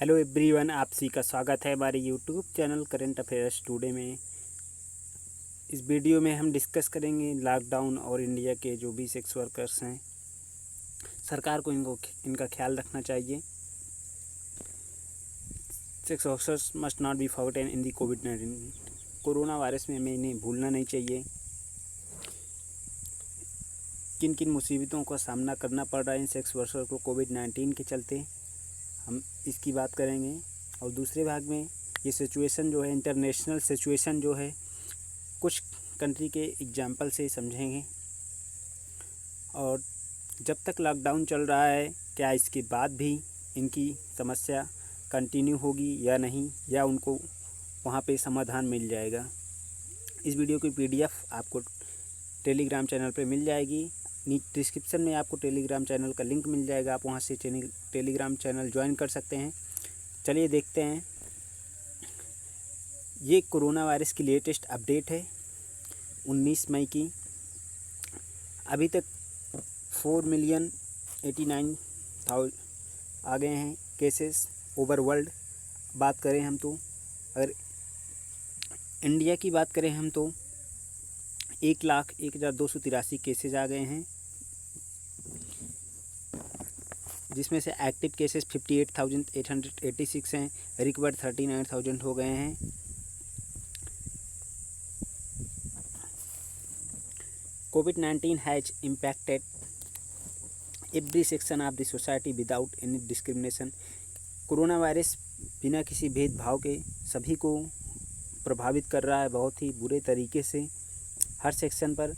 Hello everyone, आप सभी का स्वागत है हमारे YouTube channel current affairs today में। इस वीडियो में हम डिस्कस करेंगे लॉकडाउन और इंडिया के जो भी सेक्स वर्कर्स हैं, सरकार को इनका ख्याल रखना चाहिए। Sex workers must not be forgotten in the covid. Corona virus में हमें इन्हें भूलना नहीं चाहिए। किन किन मुसीबतों का सामना करना पड़ रहा है इन सेक्स वर्कर्स को कोविड-19 के चलते, हम इसकी बात करेंगे। और दूसरे भाग में ये सिचुएशन जो है, इंटरनेशनल सिचुएशन जो है, कुछ कंट्री के एग्जाम्पल से समझेंगे। और जब तक लॉकडाउन चल रहा है, क्या इसके बाद भी इनकी समस्या कंटिन्यू होगी या नहीं, या उनको वहाँ पे समाधान मिल जाएगा। इस वीडियो की PDF आपको टेलीग्राम चैनल पे मिल जाएगी। डिस्क्रिप्शन में आपको टेलीग्राम चैनल का लिंक मिल जाएगा, आप वहाँ से टेलीग्राम चैनल ज्वाइन कर सकते हैं। चलिए देखते हैं। ये कोरोना वायरस की लेटेस्ट अपडेट है 19 मई की। अभी तक 4,89,000 आ गए हैं केसेस ओवर वर्ल्ड। बात करें हम तो, अगर इंडिया की बात करें हम तो 1,01,283 केसेस आ गए हैं, जिसमें से एक्टिव केसेस 58,886 हैं, रिकवर 39,000 हो गए हैं। कोविड-19 has impacted every section of the society without any discrimination. Corona virus बिना किसी भेदभाव के सभी को प्रभावित कर रहा है, बहुत ही बुरे तरीके से। हर सेक्शन पर,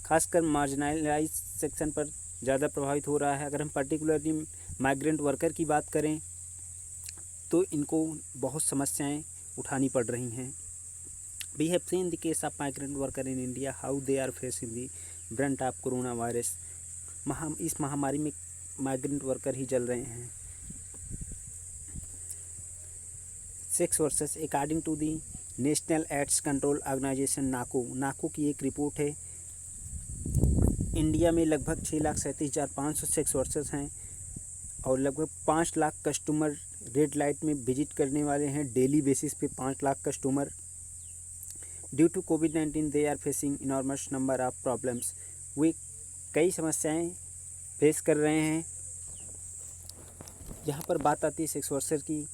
खासकर मार्जिनलाइज सेक्शन पर ज़्यादा प्रभावित हो रहा है। अगर हम पर्टिकुलरली माइग्रेंट वर्कर की बात करें तो इनको बहुत समस्याएं उठानी पड़ रही हैं। We have seen the case of migrant worker in India, how they are facing the brunt of corona virus. इस महामारी में माइग्रेंट वर्कर ही जल रहे हैं। Sex workers according to the National AIDS Control Organisation NACO की एक report है। इंडिया में लगभग 6,37,500 सेक्स वर्कर्स हैं और लगभग 5 लाख कस्टमर रेड लाइट में विजिट करने वाले हैं डेली बेसिस पे। 5 लाख कस्टमर। ड्यू टू कोविड-19 they are facing enormous number of problems. वे कई समस्याएं फेस कर रहे हैं। यहाँ पर बात आती है सेक्स वर्कर की,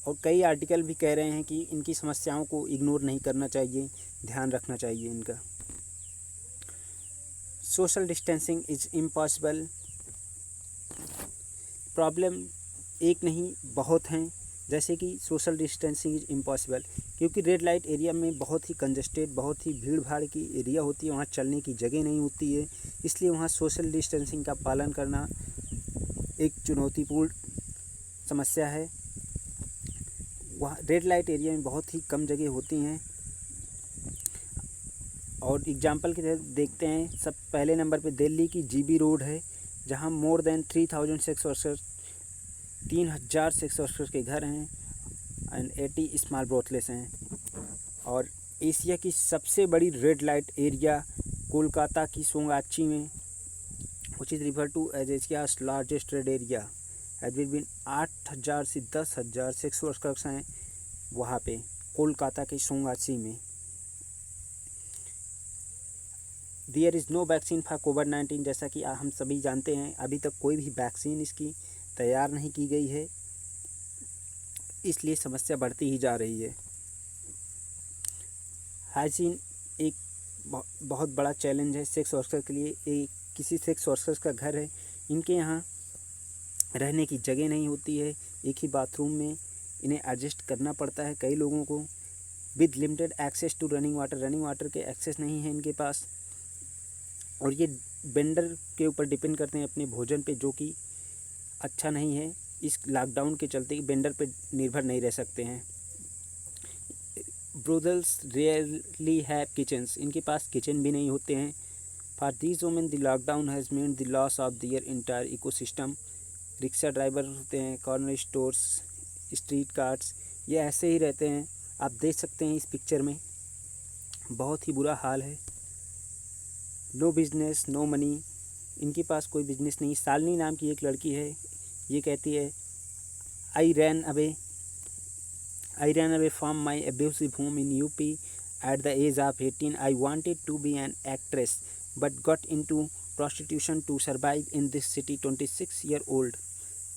और कई आर्टिकल भी कह रहे हैं कि इनकी समस्याओं को इग्नोर नहीं करना चाहिए, ध्यान रखना चाहिए इनका। Social distancing is impossible. Problem एक नहीं बहुत हैं, जैसे कि सोशल डिस्टेंसिंग इज़ इम्पॉसिबल, क्योंकि रेड लाइट एरिया में बहुत ही कंजस्टेड, बहुत ही भीड़ भाड़ की एरिया होती है, वहाँ चलने की जगह नहीं होती है, इसलिए वहाँ सोशल डिस्टेंसिंग का पालन करना एक चुनौतीपूर्ण समस्या है। वहाँ रेड लाइट एरिया में बहुत ही कम जगह होती हैं। और एग्जांपल के तहत देखते हैं, सब पहले नंबर पे दिल्ली की GB रोड है, जहाँ more than 3,000 sex workers, 3,000 sex workers के घर हैं एंड 80 स्मॉल ब्रोथलेस हैं। और एशिया की सबसे बड़ी रेड लाइट एरिया कोलकाता की सोंगाची में, which is refer to as Asia's largest red area, as between 8,000 से 10,000 सेक्स वर्कर्स हैं वहाँ पे कोलकाता के सोंगाची में। There is no vaccine for कोविड-19। जैसा कि हम सभी जानते हैं, अभी तक कोई भी वैक्सीन इसकी तैयार नहीं की गई है, इसलिए समस्या बढ़ती ही जा रही है। हाइजीन एक बहुत बड़ा चैलेंज है सेक्स वर्कर के लिए। एक किसी सेक्स वर्कर्स का घर है, इनके यहाँ रहने की जगह नहीं होती है, एक ही बाथरूम में इन्हें एडजस्ट करना पड़ता है कई लोगों को। With limited access to running water के एक्सेस नहीं है इनके पास, और ये वेंडर के ऊपर डिपेंड करते हैं अपने भोजन पे, जो कि अच्छा नहीं है। इस लॉकडाउन के चलते वेंडर पे निर्भर नहीं रह सकते हैं। ब्रोथल्स रेयरली हैव किचन्स, इनके पास किचन भी नहीं होते हैं। For these women the lockdown has made the loss of their entire ecosystem. Rickshaw driver होते हैं, कॉर्नर स्टोर्स, स्ट्रीट कार्ड्स, ये ऐसे ही रहते हैं। आप देख सकते हैं इस पिक्चर में, बहुत ही बुरा हाल है। नो बिजनेस नो मनी, इनके पास कोई बिजनेस नहीं। शालिनी नाम की एक लड़की है, ये कहती है I ran away from my abusive home in UP at the age of 18. I wanted to be an actress but got into prostitution to survive in this city. 26-year-old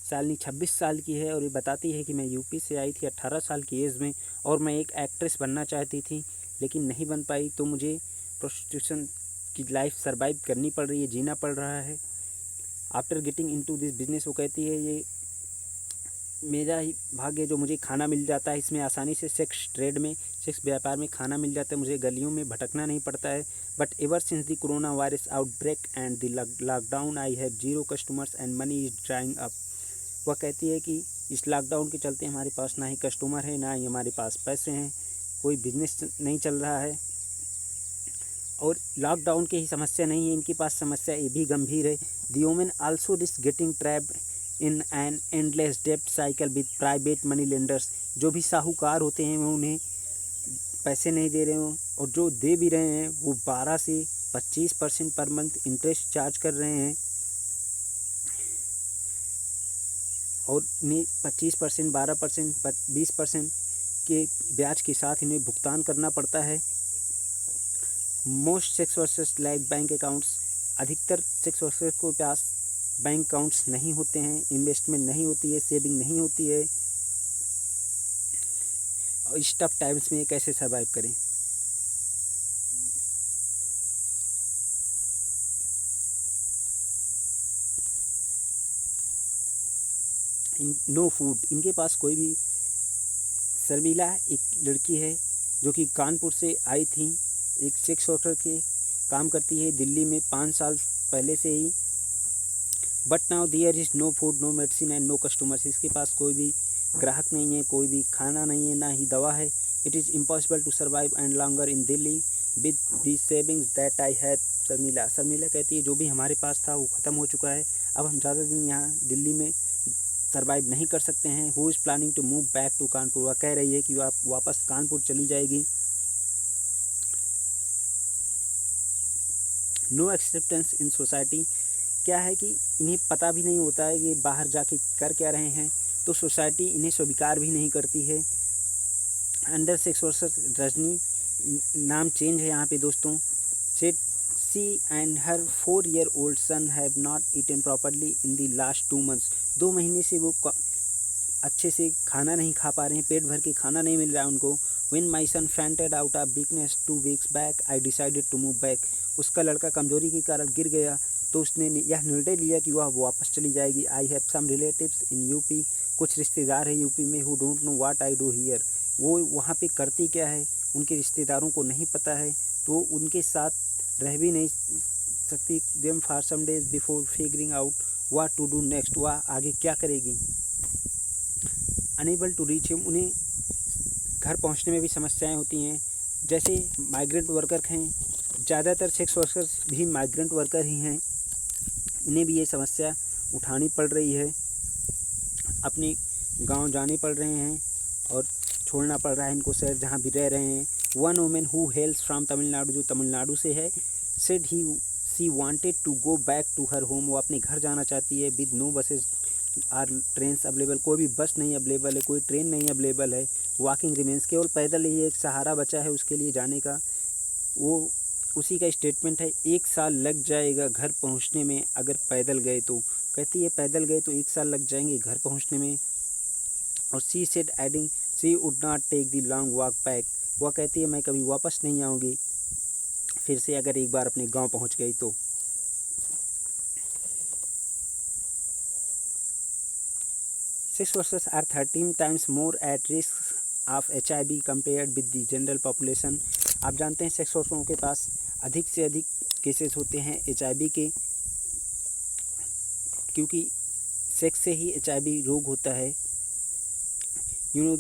Shalini 26 साल की है और ये बताती है कि मैं यूपी से आई थी 18 साल की एज में और मैं एक एक्ट्रेस बनना चाहती थी लेकिन नहीं बन पाई, तो मुझे प्रोस्टिट्यूशन की लाइफ सर्वाइव करनी पड़ रही है, जीना पड़ रहा है। After getting into this business, वो कहती है ये मेरा ही भाग्य जो मुझे खाना मिल जाता है इसमें आसानी से, सेक्स ट्रेड में, सेक्स व्यापार में खाना मिल जाता है, मुझे गलियों में भटकना नहीं पड़ता है। But ever since the corona virus outbreak and the lockdown I have 0 customers and money is drawing up. वह कहती है कि इस लॉकडाउन के चलते हमारे पास ना ही कस्टमर है, ना ही हमारे पास पैसे हैं, कोई बिजनेस नहीं चल रहा है। और लॉकडाउन की ही समस्या नहीं है, इनके पास समस्या ये भी गंभीर है। The women also risk getting trapped in an endless डेब्ट cycle with private money lenders. जो भी साहूकार होते हैं वो उन्हें पैसे नहीं दे रहे हों और जो दे भी रहे हैं वो 12 से 25% पर मंथ इंटरेस्ट चार्ज कर रहे हैं और इन्हें 25%, 12%, 20% के ब्याज के साथ इन्हें भुगतान करना पड़ता है। Most sex workers lack bank accounts. अधिकतर सेक्स वर्कर्स को पास बैंक अकाउंट्स नहीं होते हैं, इन्वेस्टमेंट नहीं होती है, सेविंग नहीं होती है। और इस टफ टाइम्स में कैसे सर्वाइव करें। नो फूड, इनके पास कोई भी। शर्मिला एक लड़की है जो कि कानपुर से आई थी, एक सेक्स वर्कर के काम करती है दिल्ली में 5 साल पहले से ही। But now there is no food, no medicine and no customers. इसके पास कोई भी ग्राहक नहीं है, कोई भी खाना नहीं है, ना ही दवा है। It is impossible to survive and longer in Delhi with the savings that I have. Sharmila कहती है जो भी हमारे पास था वो ख़त्म हो चुका है, अब हम ज़्यादा दिन यहाँ दिल्ली में सर्वाइव नहीं कर सकते हैं। Who is planning to move back to Kanpur, वह कह रही है कि वह वापस कानपुर चली जाएगी। नो एक्सेप्टेंस इन सोसाइटी, क्या है कि इन्हें पता भी नहीं होता है कि बाहर जाके कर क्या रहे हैं, तो सोसाइटी इन्हें स्वीकार भी नहीं करती है। अंडर सेक्स वर्कर्स रजनी, नाम चेंज है यहाँ पे दोस्तों। Set C and her 4-year-old son have not eaten properly in the last 2 months। 2 महीने से वो अच्छे से खाना नहीं खा पा रहे हैं, पेट भर के खाना नहीं मिल रहा है उनको। When my son fainted out of weakness 2 weeks back, I decided to move back। उसका लड़का कमजोरी के कारण गिर गया तो उसने यह निर्णय लिया कि वह वापस चली जाएगी। I have some relatives in UP, कुछ रिश्तेदार हैं यूपी में, who don't know what I do here. वो वहाँ पे करती क्या है उनके रिश्तेदारों को नहीं पता है, तो उनके साथ रह भी नहीं सकती। Them for some days before figuring out what to do next, वह आगे क्या करेगी। अनेबल टू रीच हिम, उन्हें घर पहुंचने में भी समस्याएं होती हैं। जैसे माइग्रेंट वर्कर हैं, ज़्यादातर सेक्स वर्कर्स भी माइग्रेंट वर्कर ही हैं, इन्हें भी ये समस्या उठानी पड़ रही है, अपने गांव जाने पड़ रहे हैं और छोड़ना पड़ रहा है इनको शहर जहां भी रह रहे हैं। One women who hails from Tamil Nadu, जो तमिलनाडु से है, said she wanted to go back to her home, वो अपने घर जाना चाहती है। With no buses or trains available, कोई भी बस नहीं अवेलेबल है, कोई ट्रेन नहीं अवेलेबल है। वॉकिंग रिमेंस, केवल पैदल ही एक सहारा बचा है उसके लिए जाने का। वो उसी का स्टेटमेंट है, 1 साल लग जाएगा घर पहुंचने में अगर पैदल गए तो। कहती है पैदल गए तो 1 साल लग जाएंगे घर पहुंचने में। और she said adding she would not take the long walk back, वह कहती है मैं कभी वापस नहीं आऊँगी फिर से अगर एक बार अपने गाँव पहुँच गई तो। Sex workers are 13 times more at risk of HIV compared with the general population। आप जानते हैं सेक्स वर्करों के पास अधिक से अधिक केसेस होते हैं HIV के, क्योंकि सेक्स से ही HIV रोग होता है। You know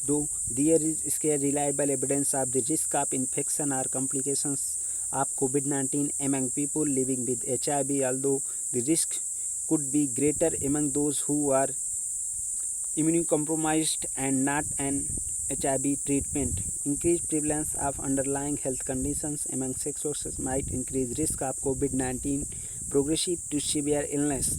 though there is scarce reliable evidence of the risk of infection और complications of COVID-19 among people living with HIV, although the risk could be greater among those who are immunocompromised and not an HIV treatment. Increased prevalence of underlying health conditions among sex workers might increase risk of COVID-19 progressive to severe illness।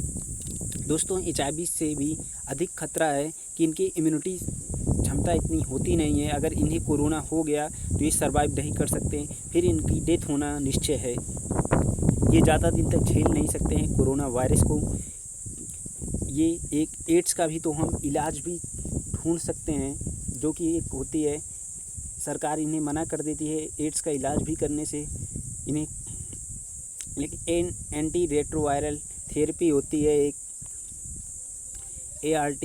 दोस्तों HIV से भी अधिक खतरा है कि इनकी immunity क्षमता इतनी होती नहीं है। अगर इन्हें कोरोना हो गया तो ये सर्वाइव नहीं कर सकते, फिर इनकी डेथ होना निश्चय है। ये ज़्यादा दिन तक झेल नहीं सकते हैं कोरोना वायरस को। ये एक एड्स का भी तो हम इलाज भी ढूंढ सकते हैं, जो कि एक होती है, सरकार इन्हें मना कर देती है एड्स का इलाज भी करने से इन्हें। लेकिन एंटी रेट्रोवायरल थेरेपी होती है एक ART,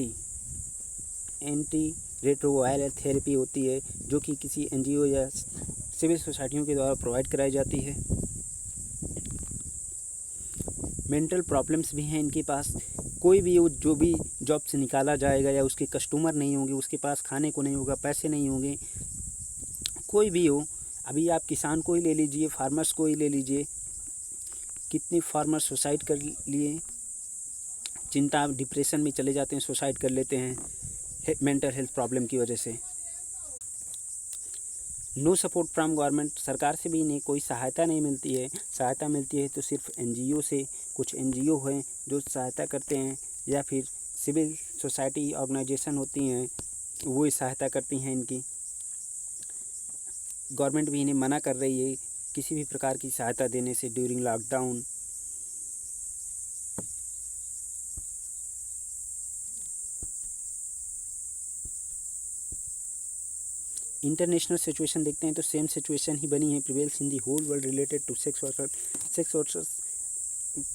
एंटी रेट्रोवायरल थेरेपी होती है, जो कि किसी NGO या सिविल सोसाइटियों के द्वारा प्रोवाइड कराई जाती है। मेंटल प्रॉब्लम्स भी हैं इनके पास। कोई भी हो, जो भी जॉब से निकाला जाएगा या उसके कस्टमर नहीं होंगे, उसके पास खाने को नहीं होगा, पैसे नहीं होंगे, कोई भी हो। अभी आप किसान को ही ले लीजिए, फार्मर्स को ही ले लीजिए, कितने फार्मर सुसाइड कर लिए, चिंता डिप्रेशन में चले जाते हैं, सुसाइड कर लेते हैं मेंटल हेल्थ प्रॉब्लम की वजह से। नो सपोर्ट फ्रॉम गवर्नमेंट, सरकार से भी इन्हें कोई सहायता नहीं मिलती है। सहायता मिलती है तो सिर्फ NGO से। कुछ NGO हैं जो सहायता करते हैं, या फिर सिविल सोसाइटी ऑर्गेनाइजेशन होती हैं, वो सहायता करती हैं इनकी। गवर्नमेंट भी इन्हें मना कर रही है किसी भी प्रकार की सहायता देने से ड्यूरिंग लॉकडाउन। इंटरनेशनल सिचुएशन देखते हैं तो सेम सिचुएशन ही बनी है, prevails in the whole world related to sex workers. Sex workers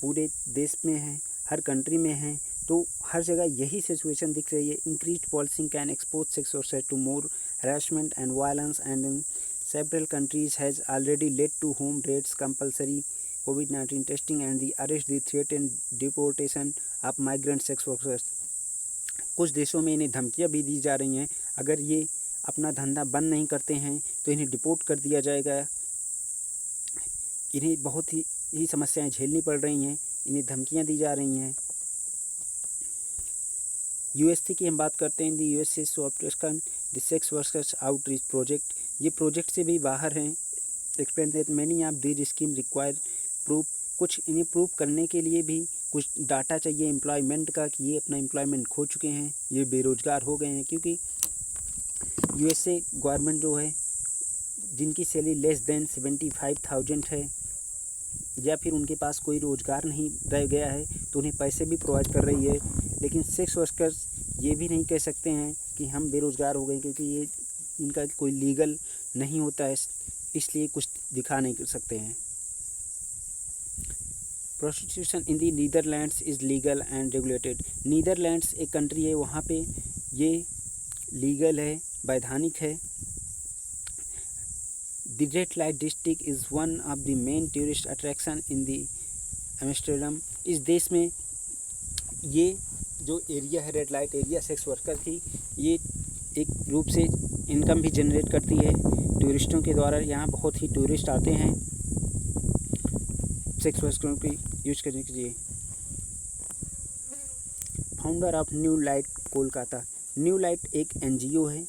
पूरे देश में है, हर कंट्री में है, तो हर जगह यही सिचुएशन दिख रही है। Increased policing can expose sex workers to more harassment and violence, and in several countries has already led to home raids, compulsory COVID-19 testing, and the arrest, the threat and deportation of migrant sex workers। कुछ देशों में इन्हें धमकियां भी दी जा रही हैं, अगर ये अपना धंधा बंद नहीं करते हैं तो इन्हें डिपोर्ट कर दिया जाएगा। इन्हें बहुत ही समस्याएं झेलनी पड़ रही हैं, इन्हें धमकियां दी जा रही हैं। USA की हम बात करते हैं। दी USA software the sex workers outreach project, ये प्रोजेक्ट से भी बाहर हैं। Explain that many of these scheme require proof, कुछ इन्हें प्रूफ करने के लिए भी कुछ डाटा चाहिए एम्प्लॉयमेंट का, कि ये अपना एम्प्लॉयमेंट खो चुके हैं, ये बेरोज़गार हो गए हैं। क्योंकि USA गवर्नमेंट जो है, जिनकी सैलरी लेस देन 75,000 है, या फिर उनके पास कोई रोज़गार नहीं रह गया है, तो उन्हें पैसे भी प्रोवाइड कर रही है। लेकिन सेक्स वर्कर्स ये भी नहीं कह सकते हैं कि हम बेरोज़गार हो गए, क्योंकि ये इनका कोई लीगल नहीं होता है, इसलिए कुछ दिखा नहीं सकते हैं। Prostitution in the Netherlands is legal and regulated. Netherlands एक कंट्री है, वहाँ पे ये लीगल है, वैधानिक है। The red light district is one of the main tourist attraction in the Amsterdam. इस देश में ये जो एरिया है, red light area, sex worker की ये एक रूप से इनकम भी जनरेट करती है टूरिस्टों के द्वारा। यहाँ बहुत ही टूरिस्ट आते हैं सेक्स वर्करों की यूज करने के लिए। Founder of new light Kolkata. New light एक NGO है।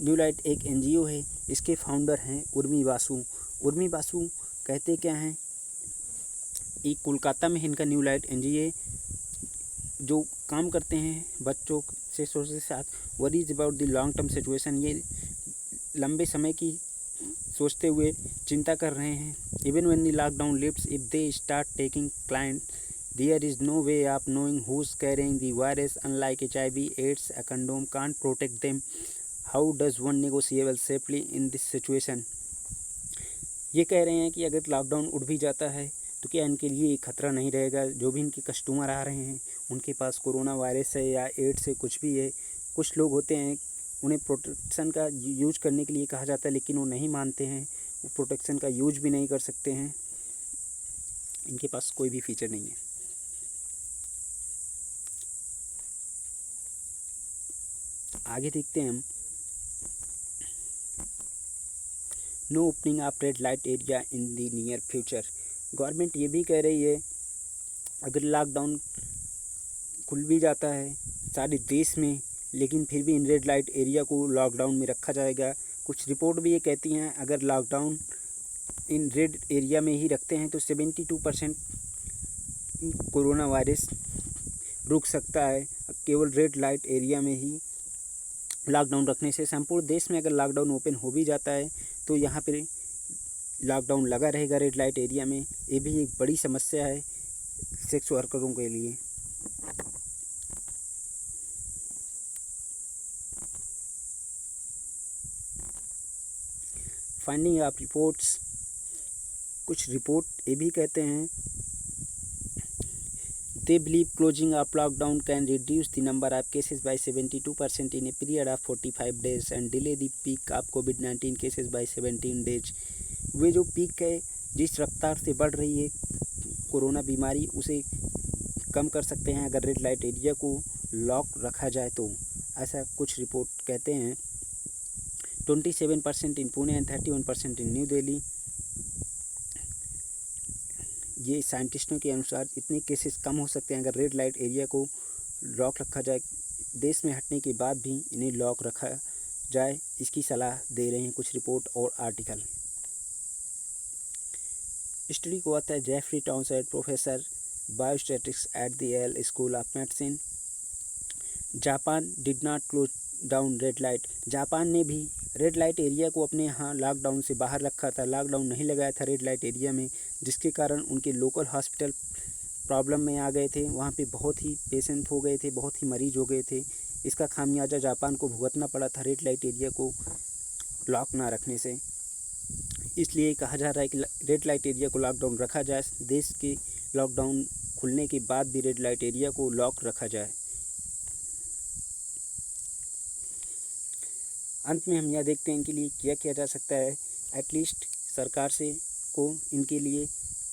न्यू लाइट एक NGO है, इसके फाउंडर हैं उर्मी बासु। उर्मी बासु कहते क्या हैं, ये कोलकाता में इनका न्यू लाइट NGO जो काम करते हैं बच्चों से सोच के साथ। Worries about the long term situation, ये लंबे समय की सोचते हुए चिंता कर रहे हैं। Even when the lockdown lifts, if they start taking client, there is no way of knowing who is carrying the virus, unlike HIV, AIDS, a condom can't protect them. How does one negotiable safely in this situation. ये कह रहे हैं कि अगर lockdown उठ भी जाता है तो क्या इनके लिए एक खतरा नहीं रहेगा। जो भी इनके कस्टमर आ रहे हैं उनके पास कोरोना वायरस है या एड्स है, कुछ भी है। कुछ लोग होते हैं, उन्हें प्रोटेक्शन का यूज करने के लिए कहा जाता है, लेकिन वो नहीं मानते हैं, वो प्रोटेक्शन का यूज भी नहीं कर सकते हैं, इनके पास कोई भी फीचर नहीं है। आगे देखते हैं हम। No opening of red light area in the near future. Government ये भी कह रही है अगर लॉकडाउन खुल भी जाता है सारे देश में, लेकिन फिर भी इन रेड लाइट एरिया को लॉकडाउन में रखा जाएगा। कुछ रिपोर्ट भी ये कहती हैं अगर लॉकडाउन इन रेड एरिया में ही रखते हैं तो 72% कोरोना वायरस रुक सकता है। केवल रेड लाइट एरिया में ही लॉकडाउन रखने से संपूर्ण देश में अगर लॉकडाउन ओपन हो भी जाता है तो यहाँ पर लॉकडाउन लगा रहेगा रेड लाइट एरिया में। ये भी एक बड़ी समस्या है सेक्स वर्करों के लिए। फाइंडिंग ऑफ रिपोर्ट्स, कुछ रिपोर्ट ये भी कहते हैं they believe closing of lockdown can reduce the number of cases by 72% in a period of 45 days and delay the peak of COVID-19 cases by 17 days। वे जो peak है, जिस रफ्तार से बढ़ रही है कोरोना बीमारी, उसे कम कर सकते हैं अगर रेड लाइट एरिया को लॉक रखा जाए तो। ऐसा कुछ रिपोर्ट कहते हैं। 27% in Pune and 31% in New Delhi. ये साइंटिस्टों के अनुसार इतने केसेस कम हो सकते हैं अगर रेड लाइट एरिया को लॉक रखा जाए। देश में हटने के बाद भी इन्हें लॉक रखा जाए, इसकी सलाह दे रहे हैं कुछ रिपोर्ट और आर्टिकल। स्टडी को आता है Jeffrey Townsend, professor biostatistics at the Yale school of medicine. Japan did not close down red light. Japan ने भी रेड लाइट एरिया को अपने यहाँ लॉकडाउन से बाहर रखा था, लॉकडाउन नहीं लगाया था रेड लाइट एरिया में, जिसके कारण उनके लोकल हॉस्पिटल प्रॉब्लम में आ गए थे। वहाँ पे बहुत ही पेशेंट हो गए थे, बहुत ही मरीज हो गए थे। इसका खामियाजा जापान को भुगतना पड़ा था रेड लाइट एरिया को लॉक ना रखने से। इसलिए कहा जा रहा है कि रेड लाइट एरिया को लॉकडाउन रखा जाए, देश के लॉकडाउन खुलने के बाद भी रेड लाइट एरिया को लॉक रखा जाए। अंत में हम यह देखते हैं इनके लिए क्या किया जा सकता है। एटलीस्ट सरकार से को इनके लिए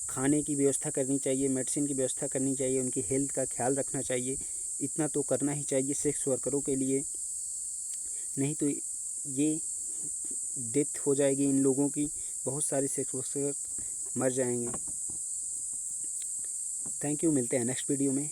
खाने की व्यवस्था करनी चाहिए, मेडिसिन की व्यवस्था करनी चाहिए, उनकी हेल्थ का ख्याल रखना चाहिए। इतना तो करना ही चाहिए सेक्स वर्करों के लिए, नहीं तो ये डेथ हो जाएगी इन लोगों की, बहुत सारे सेक्स वर्कर मर जाएंगे। थैंक यू, मिलते हैं नेक्स्ट वीडियो में।